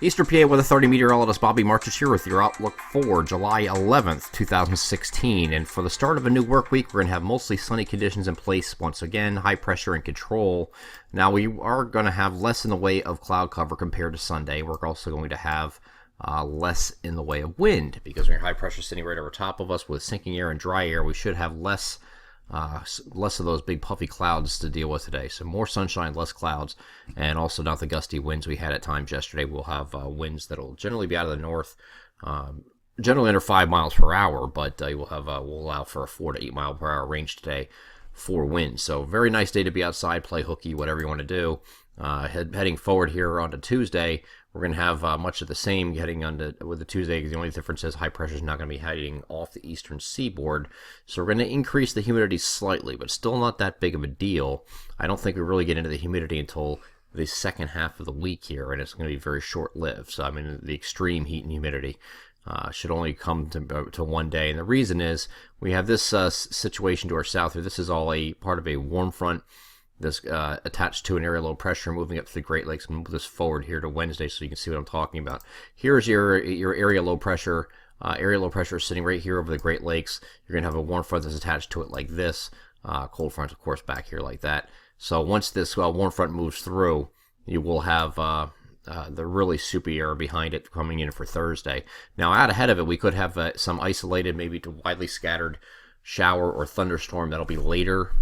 Eastern PA with a 30 meteorologist Bobby Martrich here with your outlook for July 11th, 2016. And for the start of a new work week, we're going to have mostly sunny conditions in place once again, high pressure and control. Now, we are going to have less in the way of cloud cover compared to Sunday. We're also going to have less in the way of wind because we have high pressure sitting right over top of us with sinking air and dry air. We should have less of those big puffy clouds to deal with today. So more sunshine, less clouds, and also not the gusty winds we had at times yesterday. We'll have winds that will generally be out of the north, generally under 5 miles per hour, but we'll allow for a 4 to 8 mile per hour range today for winds. So very nice day to be outside, play hooky, whatever you want to do. Heading forward here onto Tuesday, we're going to have much of the same heading on with the Tuesday. The only difference is high pressure is not going to be heading off the eastern seaboard. So we're going to increase the humidity slightly, but still not that big of a deal. I don't think we really get into the humidity until the second half of the week here, and it's going to be very short-lived. So, I mean, the extreme heat and humidity should only come to one day. And the reason is we have this situation to our south here. This is all a part of a warm front. This attached to an area low pressure moving up to the Great Lakes. I'm going to move this forward here to Wednesday so you can see what I'm talking about. Here's your area low pressure. Area low pressure is sitting right here over the Great Lakes. You're going to have a warm front that's attached to it like this. Cold front, of course, back here like that. So once this warm front moves through, you will have the really soupy air behind it coming in for Thursday. Now, out ahead of it, we could have some isolated, maybe to widely scattered shower or thunderstorm that'll be later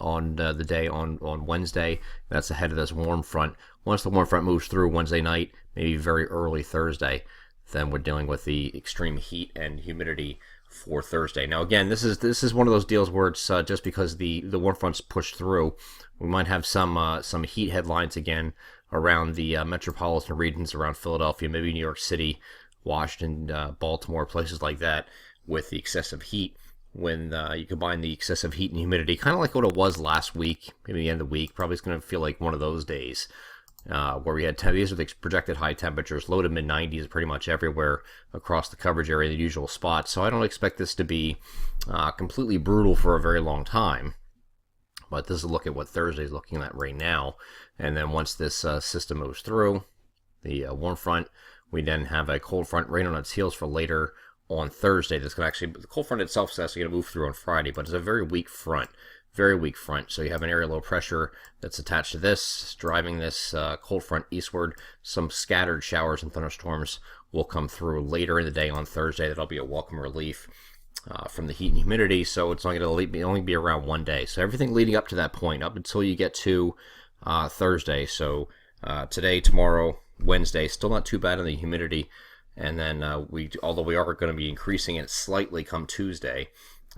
on the day on Wednesday. That's ahead of this warm front. Once the warm front moves through Wednesday night, maybe very early Thursday, then we're dealing with the extreme heat and humidity for Thursday. Now again, this is one of those deals where it's just because the warm front's pushed through, we might have some heat headlines again around the metropolitan regions around Philadelphia, maybe New York City, Washington, Baltimore, places like that with the excessive heat. When you combine the excessive heat and humidity, kind of like what it was last week, maybe the end of the week, probably it's going to feel like one of those days where we had these are the projected high temperatures, low to mid 90s pretty much everywhere across the coverage area, the usual spots. So I don't expect this to be completely brutal for a very long time. But this is a look at what Thursday is looking at right now. And then once this system moves through, the warm front, we then have a cold front right on its heels for later on Thursday. That's going to actually, the cold front itself is actually going to move through on Friday, but it's a very weak front. Very weak front. So you have an area low pressure that's attached to this, driving this cold front eastward. Some scattered showers and thunderstorms will come through later in the day on Thursday. That'll be a welcome relief from the heat and humidity. So it's only going to only be around one day. So everything leading up to that point, up until you get to Thursday. So today, tomorrow, Wednesday, still not too bad on the humidity. And then although we are going to be increasing it slightly come Tuesday,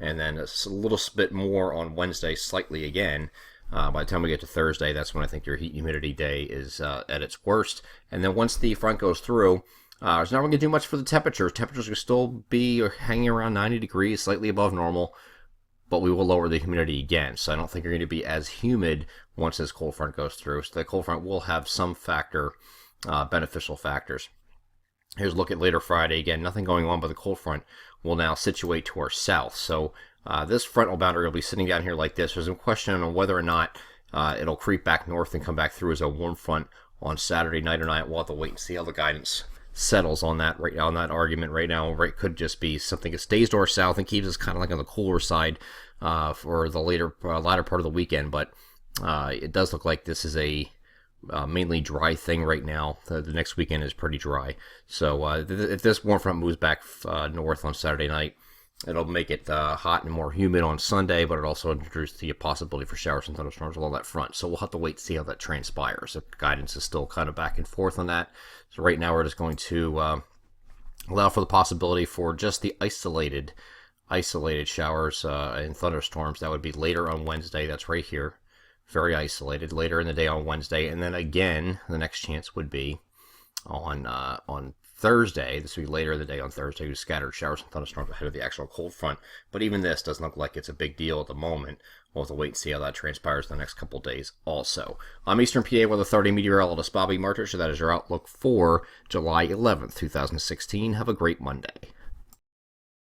and then a little bit more on Wednesday, slightly again. By the time we get to Thursday, that's when I think your heat humidity day is at its worst. And then once the front goes through, it's not going to do much for the temperatures. Temperatures will still be hanging around 90 degrees, slightly above normal, but we will lower the humidity again. So I don't think you're going to be as humid once this cold front goes through. So the cold front will have some beneficial factors. Here's a look at later Friday. Again, nothing going on, but the cold front will now situate to our south. So this frontal boundary will be sitting down here like this. There's a question on whether or not it'll creep back north and come back through as a warm front on Saturday night or not. We'll have to wait and see how the guidance settles on that on that argument right now. Right, could just be something that stays to our south and keeps us kind of like on the cooler side for the latter part of the weekend. But it does look like this is a mainly dry thing right now. The next weekend is pretty dry. So if this warm front moves back north on Saturday night, it'll make it hot and more humid on Sunday, but it also introduces the possibility for showers and thunderstorms along that front. So we'll have to wait to see how that transpires. The guidance is still kind of back and forth on that. So right now we're just going to allow for the possibility for just the isolated showers and thunderstorms. That would be later on Wednesday. That's right here. Very isolated later in the day on Wednesday, and then again the next chance would be on Thursday. This would be later in the day on Thursday with scattered showers and thunderstorms ahead of the actual cold front. But even this doesn't look like it's a big deal at the moment. We'll have to wait and see how that transpires the next couple days also. I'm Eastern PA with a 30 meteorologist Bobby Martrich. So that is your outlook for July 11th, 2016. Have a great Monday.